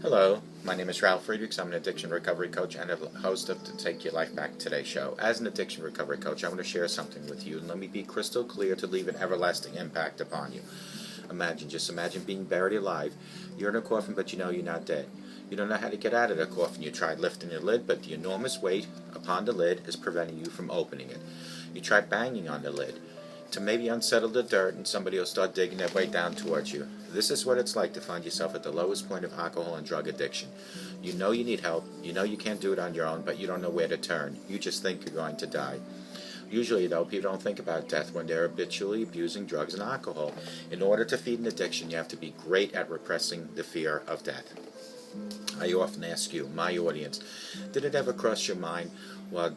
Hello, my name is Ralf Friedrichs. I'm an addiction recovery coach and a host of the Take Your Life Back Today show. As an addiction recovery coach, I want to share something with you, and let me be crystal clear to leave an everlasting impact upon you. Just imagine being buried alive. You're in a coffin, but you know you're not dead. You don't know how to get out of the coffin. You tried lifting the lid, but the enormous weight upon the lid is preventing you from opening it. You tried banging on the lid to maybe unsettle the dirt, and somebody will start digging their way down towards you. This is what it's like to find yourself at the lowest point of alcohol and drug addiction. You know you need help, you know you can't do it on your own, but you don't know where to turn. You just think you're going to die. Usually, though, people don't think about death when they're habitually abusing drugs and alcohol. In order to feed an addiction, you have to be great at repressing the fear of death. I often ask you, my audience, did it ever cross your mind while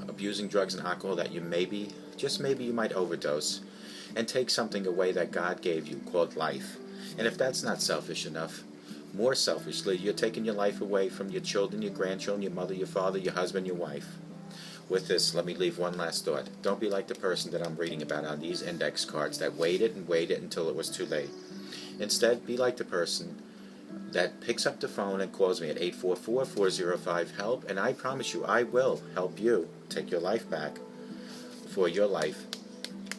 abusing drugs and alcohol that you maybe, just maybe you might overdose and take something away that God gave you called life? And if that's not selfish enough, more selfishly, you're taking your life away from your children, your grandchildren, your mother, your father, your husband, your wife. With this, let me leave one last thought. Don't be like the person that I'm reading about on these index cards that waited and waited until it was too late. Instead, be like the person that picks up the phone and calls me at 844-405-HELP, and I promise you I will help you take your life back before your life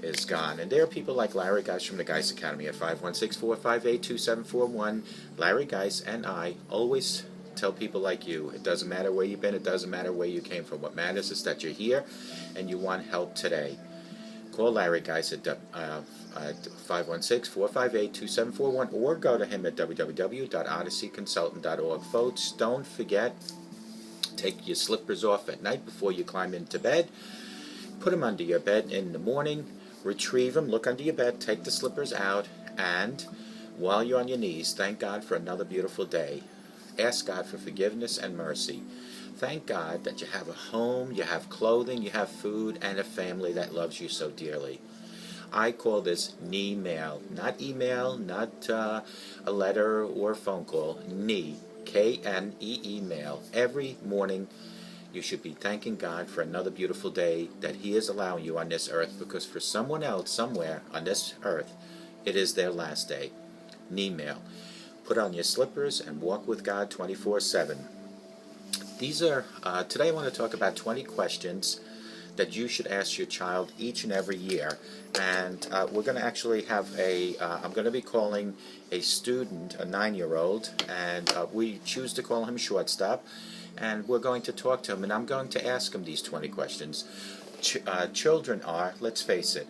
is gone. And there are people like Larry Geis from the Geis Academy at 516-458-2741. Larry Geis and I always tell people like you, it doesn't matter where you've been, it doesn't matter where you came from. What matters is that you're here and you want help today. Call Larry Geis at 516-458-2741 or go to him at www.odysseyconsultant.org. Folks, don't forget, take your slippers off at night before you climb into bed. Put them under your bed in the morning. Retrieve them, look under your bed, take the slippers out, and while you're on your knees, thank God for another beautiful day. Ask God for forgiveness and mercy. Thank God that you have a home, you have clothing, you have food, and a family that loves you so dearly. I call this knee-mail. Not email, not a letter or a phone call. Knee, K-N-E-E mail. Every morning you should be thanking God for another beautiful day that He is allowing you on this earth, because for someone else somewhere on this earth, it is their last day. Knee mail. Put on your slippers and walk with God 24/7. These are, today I want to talk about 20 questions that you should ask your child each and every year. And we're going to actually have I'm going to be calling a student, a 9-year-old, and we choose to call him Shortstop. And we're going to talk to him, and I'm going to ask him these 20 questions. Children are, let's face it,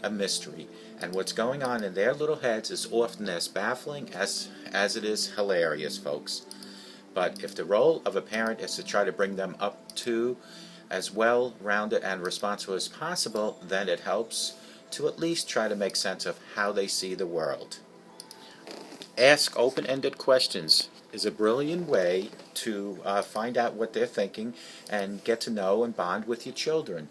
a mystery. And what's going on in their little heads is often as baffling as it is hilarious, folks. But if the role of a parent is to try to bring them up to as well-rounded and responsible as possible, then it helps to at least try to make sense of how they see the world. Ask open-ended questions is a brilliant way to find out what they're thinking and get to know and bond with your children.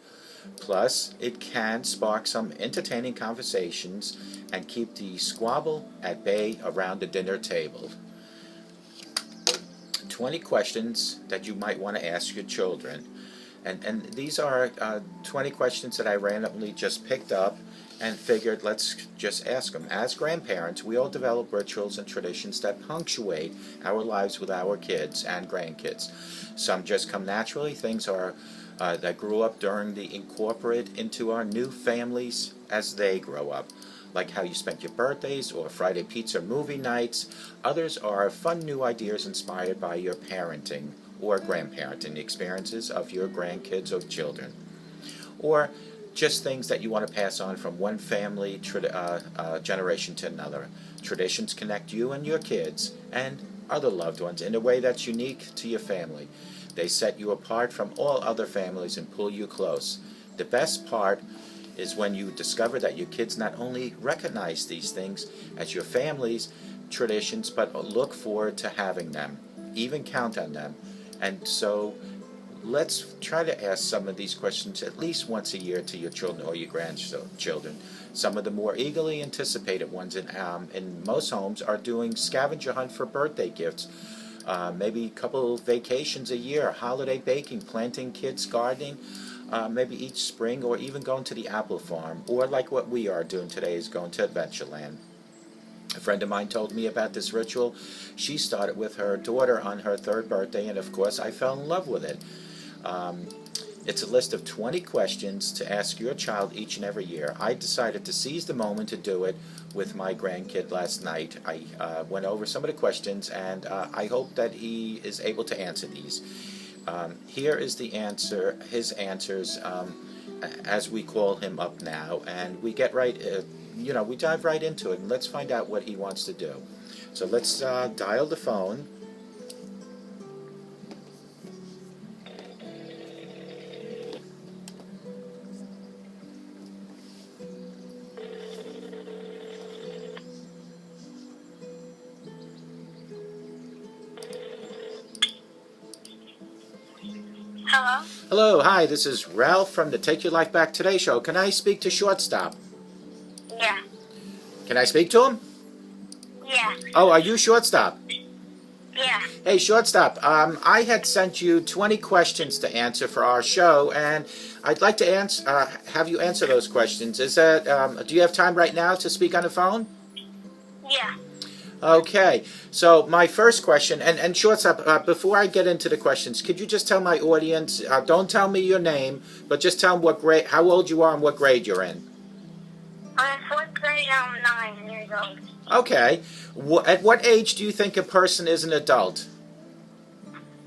Plus, it can spark some entertaining conversations and keep the squabble at bay around the dinner table. 20 questions that you might want to ask your children. And these are 20 questions that I randomly just picked up and figured let's just ask them. As grandparents, we all develop rituals and traditions that punctuate our lives with our kids and grandkids. Some just come naturally. Things are that grew up during the incorporate into our new families as they grow up, like how you spent your birthdays or Friday pizza movie nights. Others are fun new ideas inspired by your parenting or grandparenting experiences of your grandkids or children, or just things that you want to pass on from one family generation to another. Traditions connect you and your kids and other loved ones in a way that's unique to your family. They set you apart from all other families and pull you close. The best part is when you discover that your kids not only recognize these things as your family's traditions, but look forward to having them, even count on them. And so let's try to ask some of these questions at least once a year to your children or your grandchildren. Some of the more eagerly anticipated ones in most homes are doing scavenger hunt for birthday gifts. Maybe a couple vacations a year, holiday baking, planting kids gardening, maybe each spring, or even going to the apple farm, or like what we are doing today is going to Adventureland. A friend of mine told me about this ritual. She started with her daughter on her 3rd birthday, and of course I fell in love with it. It's a list of 20 questions to ask your child each and every year. I decided to seize the moment to do it with my grandkid last night. I went over some of the questions, and I hope that he is able to answer these. Here is the answer, his answers, as we call him up now, and we get right, we dive right into it, and let's find out what he wants to do. So let's dial the phone. Hello? Hello, hi, this is Ralph from the Take Your Life Back Today show. Can I speak to Shortstop? Yeah. Can I speak to him? Yeah. Oh, are you Shortstop? Yeah. Hey, Shortstop, I had sent you 20 questions to answer for our show, and I'd like to have you answer those questions. Is that, do you have time right now to speak on the phone? Yeah. Okay, so my first question, and Shortstop, before I get into the questions, could you just tell my audience, don't tell me your name, but just tell them what grade, how old you are and what grade you're in. I'm in 4th grade, I'm 9 years old. Okay, at what age do you think a person is an adult?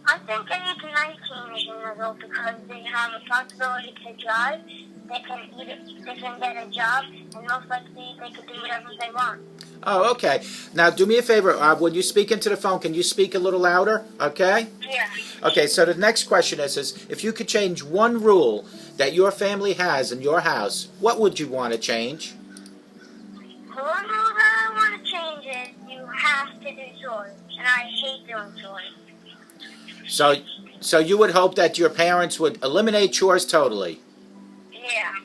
I think age 19 is an adult because they have a possibility to drive, they can get a job, and most likely they can do whatever they want. Oh, okay. Now, do me a favor. When you speak into the phone, can you speak a little louder? Okay? Yeah. Okay, so the next question is if you could change one rule that your family has in your house, what would you want to change? The one rule that I want to change is you have to do chores, and I hate doing chores. So you would hope that your parents would eliminate chores totally. Yeah.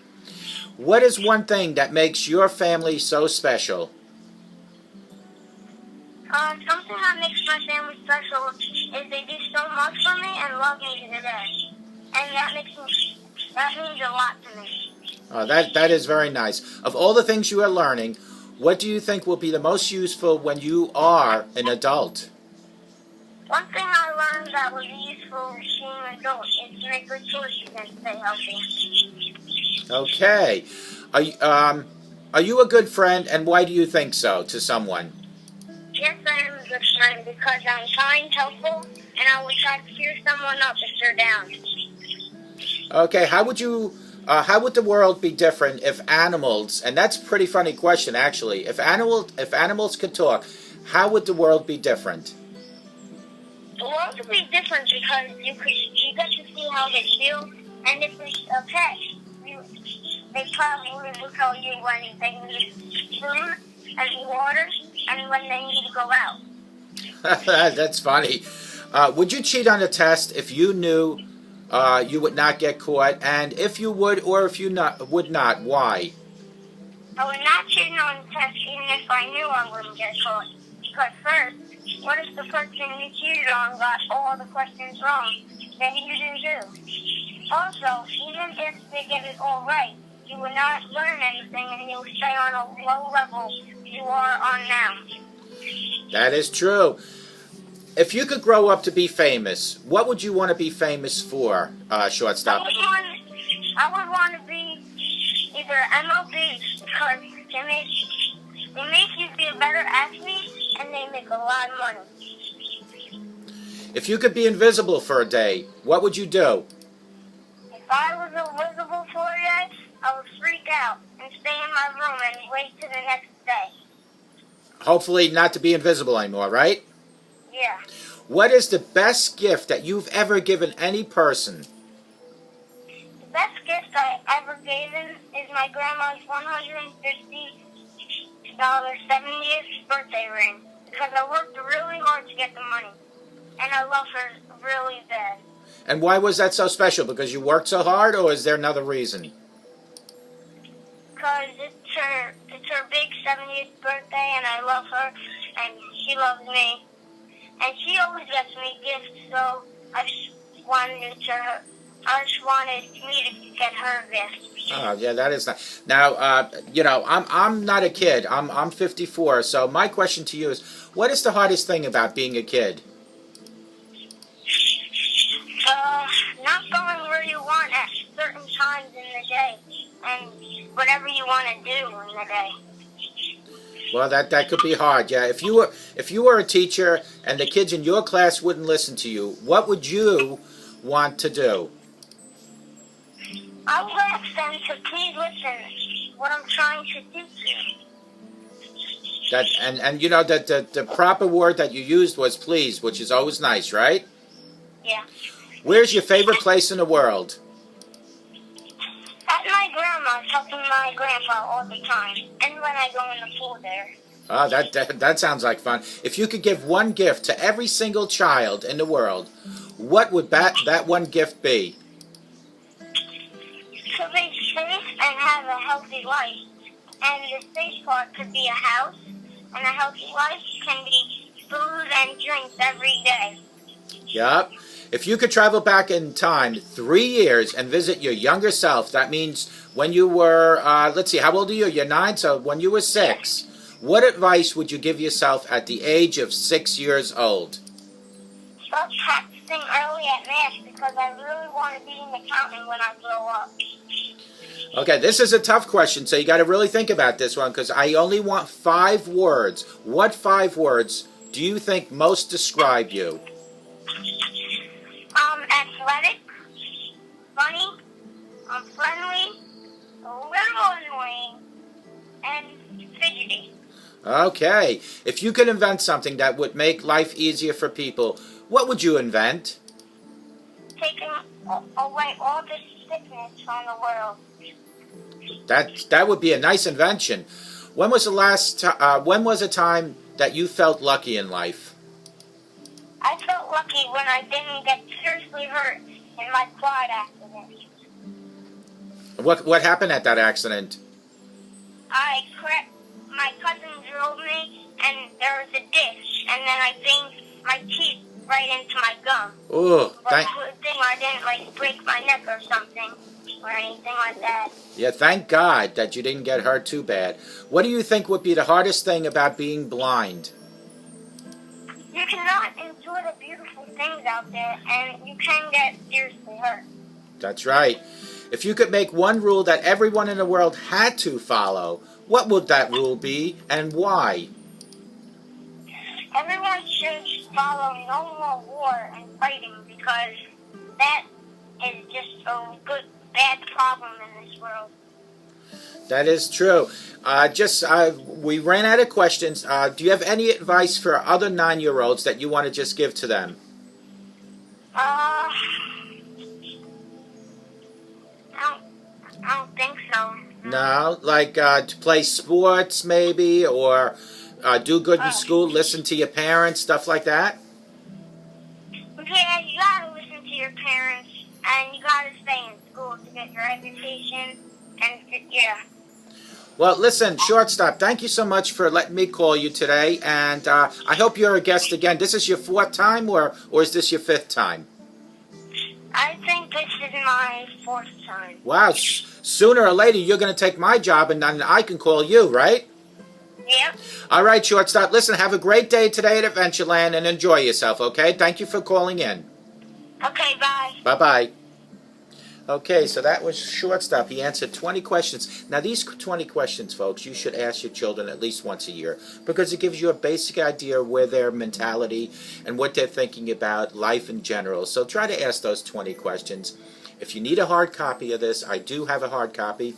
What is one thing that makes your family so special? Something that makes my family special is they do so much for me and love me to the day. And that means a lot to me. Oh, that is very nice. Of all the things you are learning, what do you think will be the most useful when you are an adult? One thing I learned that was useful being an adult is to make good choices and stay healthy. Okay. Are you a good friend, and why do you think so to someone? Yes, I am a good friend because I'm kind, helpful, and I will try to cheer someone up if they're down. Okay, how would the world be different if animals, and that's a pretty funny question actually, if animals could talk, how would the world be different? The world would be different because you get to see how they feel, and if it's a pet, they probably will tell you when they need food and water, and when they need to go out. That's funny. Would you cheat on a test if you knew you would not get caught? And if you would or if you would not, why? I would not cheat on the test even if I knew I wouldn't get caught. Because first, what if the person you cheated on got all the questions wrong that you didn't do? Also, even if they get it all right, you will not learn anything and you will stay on a low level you are on now. That is true. If you could grow up to be famous, what would you want to be famous for, Shortstop? I would want to be either MLB because they make you be a better athlete and they make a lot of money. If you could be invisible for a day, what would you do? If I was invisible for a day, I would freak out and stay in my room and wait till the next day. Hopefully not to be invisible anymore, right? Yeah. What is the best gift that you've ever given any person? The best gift I ever given is my grandma's $150 70th birthday ring because I worked really hard to get the money, and I love her really bad. And why was that so special? Because you worked so hard, or is there another reason? Because it's her big 70th birthday, and I love her, and she loves me. And she always gets me gifts, so I just wanted I just wanted me to get her a gift. Oh, yeah, that is nice. Now, you know, I'm not a kid. I'm 54. So my question to you is, what is the hardest thing about being a kid? Not going where you want at certain times in the day, and whatever you want to do in the day. Well, that could be hard. Yeah, if you were a teacher and the kids in your class wouldn't listen to you, what would you want to do? I would ask them to please listen what I'm trying to teach you. That and you know that the proper word that you used was please, which is always nice, right? Yeah. Where's your favorite place in the world? At my grandma's, helping my grandpa all the time, and when I go in the pool there. Oh, that sounds like fun. If you could give one gift to every single child in the world, what would that one gift be? To be safe and have a healthy life. And the safe part could be a house, and a healthy life can be food and drinks every day. Yep. If you could travel back in time 3 years and visit your younger self, that means when you were, let's see, how old are you? You're 9, so when you were 6, what advice would you give yourself at the age of 6 years old? Start practicing early at math because I really want to be an accountant when I grow up. Okay, this is a tough question, so you got to really think about this one because I only want 5 words. What 5 words do you think most describe you? Athletic, funny, friendly, a little annoying, and fidgety. Okay, if you could invent something that would make life easier for people, what would you invent? Taking away all the sickness from the world. That would be a nice invention. When was a time that you felt lucky in life? I felt lucky when I didn't get seriously hurt in my quad accident. What happened at that accident? My cousin drove me, and there was a ditch, and then I banged my teeth right into my gum. Ooh, But good thing I didn't break my neck or something, or anything like that. Yeah, thank God that you didn't get hurt too bad. What do you think would be the hardest thing about being blind? You cannot enjoy the beautiful things out there, and you can get seriously hurt. That's right. If you could make one rule that everyone in the world had to follow, what would that rule be and why? Everyone should follow no more war and fighting because that is just a bad problem in this world. That is true. We ran out of questions. Do you have any advice for other 9-year-olds that you want to just give to them? I don't think so. No? Like to play sports maybe, or do good in school, listen to your parents, stuff like that? Yeah, you gotta listen to your parents, and you gotta stay in school to get your education, and yeah. Well, listen, Shortstop, thank you so much for letting me call you today, and I hope you're a guest again. This is your 4th time, or is this your 5th time? I think this is my 4th time. Wow, sooner or later you're going to take my job, and then I can call you, right? Yep. All right, Shortstop, listen, have a great day today at Adventureland, and enjoy yourself, okay? Thank you for calling in. Okay, bye. Bye-bye. Okay, so that was Shortstop. He answered 20 questions. Now, these 20 questions, folks, you should ask your children at least once a year because it gives you a basic idea of where their mentality and what they're thinking about life in general. So try to ask those 20 questions. If you need a hard copy of this, I do have a hard copy.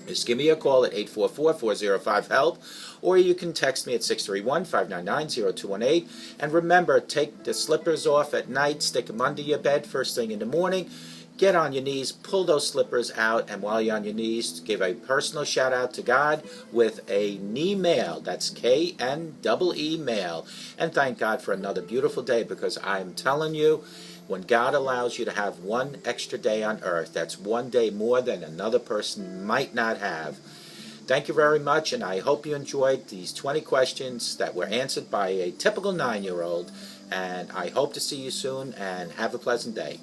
Just give me a call at 844-405-HELP, or you can text me at 631-599-0218. And remember, take the slippers off at night, stick them under your bed first thing in the morning. Get on your knees, pull those slippers out, and while you're on your knees, give a personal shout out to God with a knee mail. That's K-N-E-E mail. And thank God for another beautiful day, because I'm telling you, when God allows you to have one extra day on earth, that's one day more than another person might not have. Thank you very much, and I hope you enjoyed these 20 questions that were answered by a typical 9-year-old. And I hope to see you soon, and have a pleasant day.